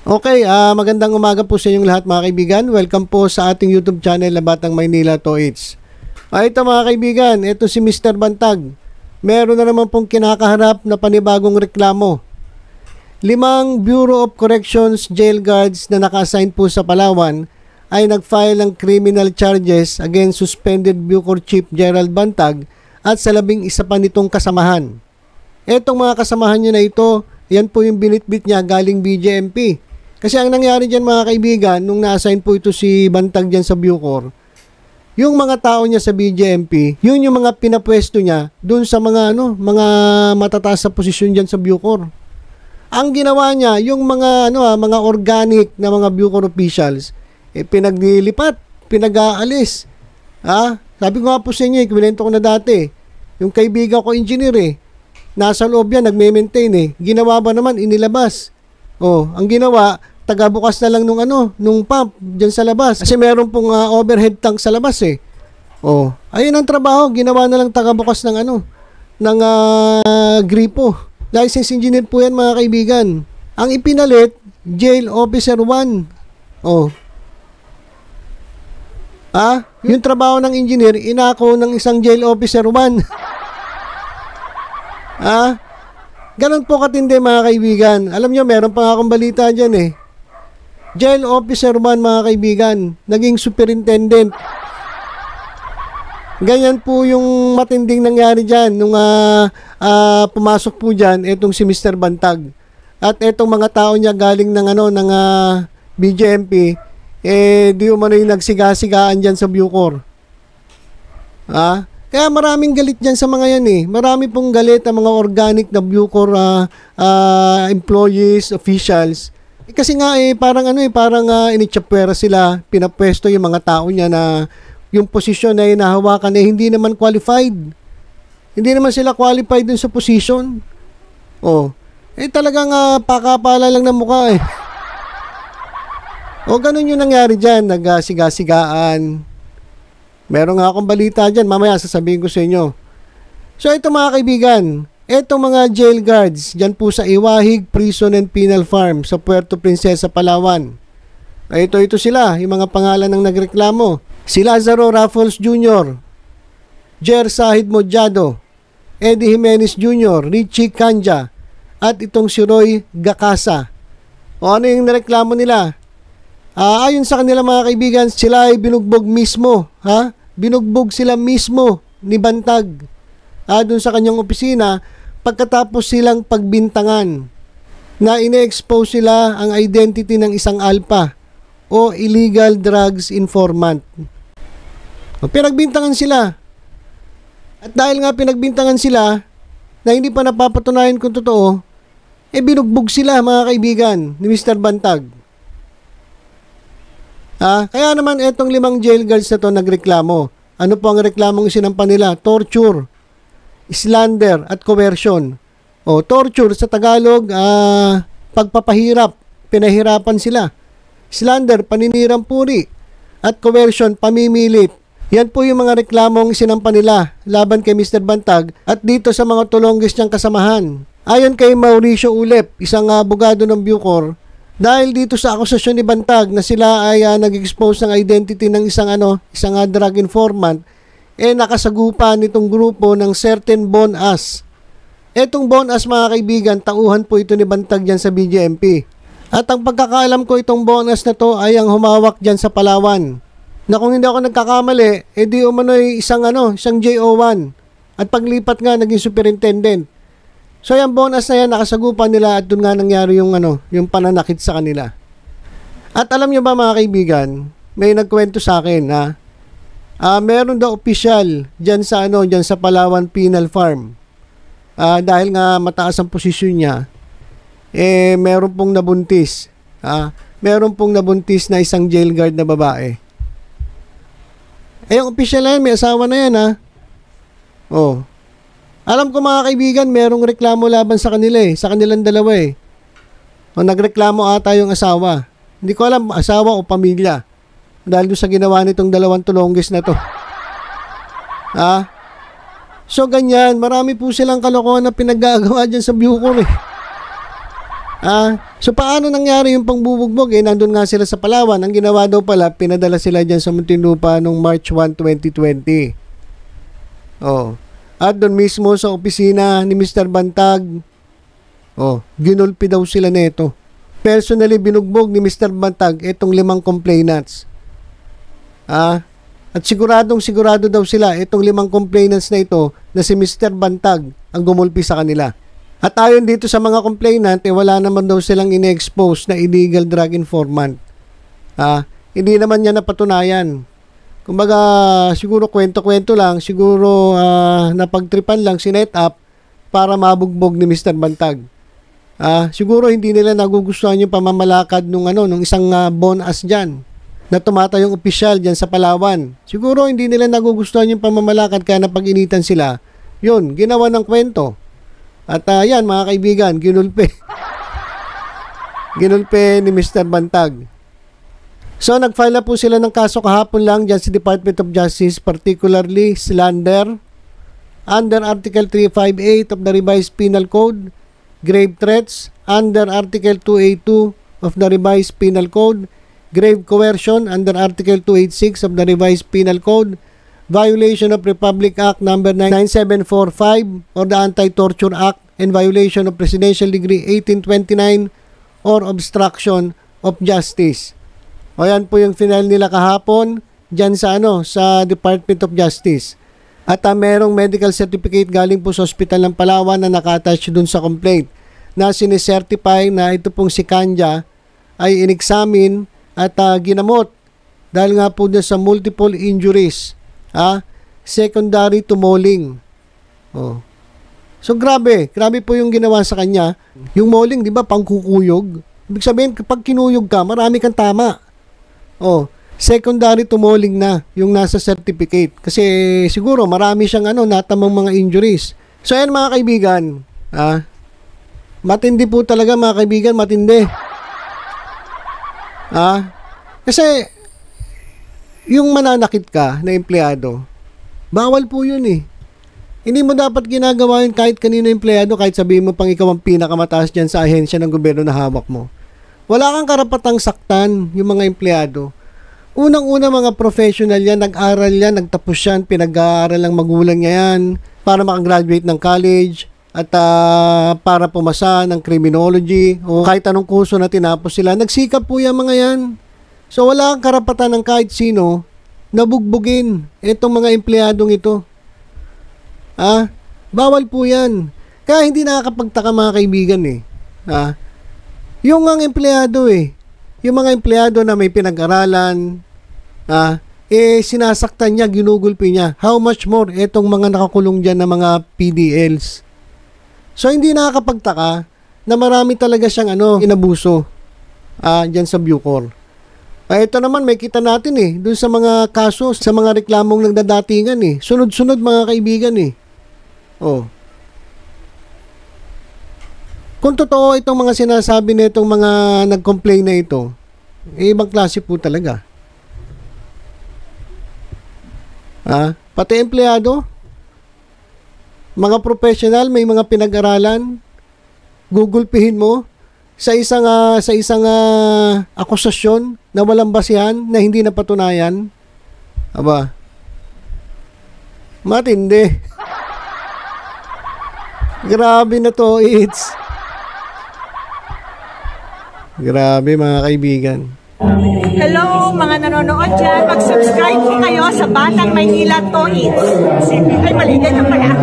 Okay, magandang umaga po sa inyong lahat mga kaibigan. Welcome po sa ating YouTube channel na Batang Maynila TOH. Ito mga kaibigan, ito si Mr. Bantag. Meron na naman pong kinakaharap na panibagong reklamo. 5 Bureau of Corrections jail guards na naka-assign po sa Palawan ay nag-file ng criminal charges against suspended Bucor Chief Gerald Bantag at sa 11 pa nitong kasamahan. Etong mga kasamahan niya na ito, yan po yung binitbit niya galing BJMP. Kasi ang nangyari dyan mga kaibigan, nung na-assign po ito si Bantag dyan sa Bucor, yung mga tao niya sa BJMP, yun yung mga pinapwesto niya dun sa mga mga matataas sa posisyon dyan sa Bucor. Ang ginawa niya, yung mga mga organic na mga Bucor officials, pinaglilipat, pinag-aalis. Sabi ko nga po sa inyo, kwento ko na dati, yung kaibigan ko engineer nasa loob yan, nagme-maintain Ginawa ba naman, inilabas. Ang ginawa, tagabukas na lang nung pump diyan sa labas. Kasi meron pong overhead tank sa labas ayun ang trabaho, ginawa na lang tagabukas ng gripo. License engineer po yan mga kaibigan. Ang ipinalit, jail officer 1. Yung trabaho ng engineer, inako ng isang jail officer 1. Ganon po katindi mga kaibigan. Alam nyo, meron pa nga akong balita dyan Jail officer 1 mga kaibigan, naging superintendent. Ganyan po yung matinding nangyari dyan nung pumasok po dyan etong si Mr. Bantag. At etong mga tao niya galing ng BJMP, di umano yung nagsiga-sigaan dyan sa Bucor. Kaya maraming galit dyan sa mga yan Marami pong galit ang mga organic na Bucor employees, officials. Kasi nga parang initsapwera sila, pinapwesto yung mga tao niya na yung posisyon na hinahawakan hindi naman qualified. Hindi naman sila qualified dun sa position. Talagang pakapala lang ng mukha ganun yung nangyari dyan, nagsiga-sigaan. Meron nga akong balita dyan, mamaya sasabihin ko sa inyo. So ito mga kaibigan, itong mga jail guards dyan po sa Iwahig Prison and Penal Farm sa Puerto Princesa, Palawan. Ito sila, yung mga pangalan ng nagreklamo. Si Lazaro Raffles Jr., Jer Sahid Modyado, Eddie Jimenez Jr., Richie Kanja, at itong si Roy Gacasa. Ano yung nareklamo nila? Ayon sa kanila mga kaibigan, sila ay binugbog mismo. Binugbog sila mismo ni Bantag dun sa kanyang opisina pagkatapos silang pagbintangan na ine-expose sila ang identity ng isang alpha o illegal drugs informant. Pinagbintangan sila. At dahil nga pinagbintangan sila na hindi pa napapatunayan kung totoo, binugbog sila mga kaibigan ni Mr. Bantag. Kaya naman etong 5 jail guards na to nagreklamo. Ano po ang reklamong isinampa nila? Torture, slander at coercion. Torture sa Tagalog, pagpapahirap, pinahirapan sila. Slander, paninirang puri. At coercion, pamimilit. Yan po yung mga reklamong isinampa nila laban kay Mr. Bantag at dito sa mga tulonggis niyang kasamahan. Ayon kay Mauricio Ulep, isang abogado ng Bucor, dahil dito sa akusasyon ni Bantag na sila ay nag-expose ng identity ng isang drug informant, nakasagupa nitong grupo ng certain Bonas. Etong Bonas mga kaibigan, tauhan po ito ni Bantag dyan sa BJMP. At ang pagkakaalam ko itong Bonas na to ay ang humawak dyan sa Palawan. Na kung hindi ako nagkakamali, di umano'y isang JO1. At paglipat nga naging superintendent. So yung Bonas na yan, nakasagupan nila at doon nga nangyari yung pananakit sa kanila. At alam nyo ba mga kaibigan, may nagkwento sa akin meron daw opisyal dyan sa Palawan Penal Farm. Dahil nga mataas ang posisyon niya, meron pong nabuntis. Meron pong nabuntis na isang jail guard na babae. Yung opisyal na yan, may asawa na yan Alam ko mga kaibigan, merong reklamo laban sa kanila sa kanilang dalawa nagreklamo ata yung asawa. Hindi ko alam, asawa o pamilya. Dahil doon sa ginawa nitong 2 tulonggis na to. So ganyan, marami po silang kalokohan na pinaggagawa dyan sa Bucor So paano nangyari yung pangbubugbog? Nandun nga sila sa Palawan. Ang ginawa daw pala, pinadala sila dyan sa Muntinlupa noong March 1, 2020. At doon mismo sa opisina ni Mr. Bantag, ginulpi daw sila nito. Personally binugbog ni Mr. Bantag itong 5 complainants. At sigurado daw sila itong 5 complainants na ito na si Mr. Bantag ang gumulpi sa kanila. At ayon dito sa mga complainant, wala naman daw silang ine-expose na illegal drug informant. Hindi naman niya napatunayan. Kumbaga, siguro kwento-kwento lang, siguro napagtripan lang si net up para mabugbog ni Mr. Bantag. Siguro hindi nila nagugustuhan yung pamamalakad nung isang bonas dyan na tumatayong opisyal dyan sa Palawan. Siguro hindi nila nagugustuhan yung pamamalakad kaya napag-initan sila. Yun, ginawa ng kwento. At yan mga kaibigan, ginulpe. Ginulpe ni Mr. Bantag. So nag-file na po sila ng kaso kahapon lang dyan sa Department of Justice, particularly slander under Article 358 of the Revised Penal Code, grave threats under Article 282 of the Revised Penal Code, grave coercion under Article 286 of the Revised Penal Code, violation of Republic Act number 9745 or the Anti-Torture Act, and violation of Presidential Decree 1829 or obstruction of justice. O yan po yung final nila kahapon dyan sa sa Department of Justice. At merong medical certificate galing po sa Hospital ng Palawan na naka-attach dun sa complaint na sinicertify na ito pong si Kanja ay in-examine at ginamot dahil nga po dun sa multiple injuries. Secondary to mauling. So grabe po yung ginawa sa kanya. Yung mauling, di ba, pangkukuyog. Ibig sabihin, kapag kinuyog ka, marami kang tama. Secondary to mauling na yung nasa certificate. Kasi siguro marami siyang natamang mga injuries. So ayan mga kaibigan, matindi po talaga mga kaibigan, matindi. Kasi yung mananakit ka na empleyado, bawal po yun eh. Hindi mo dapat ginagawa yun kahit kanino empleyado, kahit sabihin mo pang ikaw ang pinakamataas dyan sa ahensya ng gobyerno na hawak mo. Wala kang karapatang saktan yung mga empleyado. Unang-una mga professional yan, nag-aral yan, nagtapos yan, pinag-aaral ng magulang niya yan para makagraduate ng college at para pumasa ng criminology o kahit anong kurso na tinapos sila. Nagsikap po yung mga yan. So wala kang karapatan ng kahit sino na bugbugin itong mga empleyadong ito. Bawal po yan. Kaya hindi nakakapagtaka mga kaibigan eh. Yung mga empleyado yung mga empleyado na may pinag-aralan, sinasaktan niya, ginugulpi niya. How much more itong mga nakakulong dyan na mga PDLs. So hindi nakakapagtaka na marami talaga siyang inabuso dyan sa Bucor. Ito naman may kita natin dun sa mga kaso, sa mga reklamong nagdadatingan sunod-sunod mga kaibigan Kung totoo itong mga sinasabi na itong mga nag-complain na ito, ibang klase po talaga. Pati empleyado, mga professional, may mga pinag-aralan, gugulpihin mo sa isang akusasyon na walang basihan, na hindi napatunayan. Matindi. Grabe na to, grabe mga kaibigan. Hello mga nanonood dyan, mag-subscribe po kayo sa Batang Maynila to Eats. Ay, mali, ganyan pala.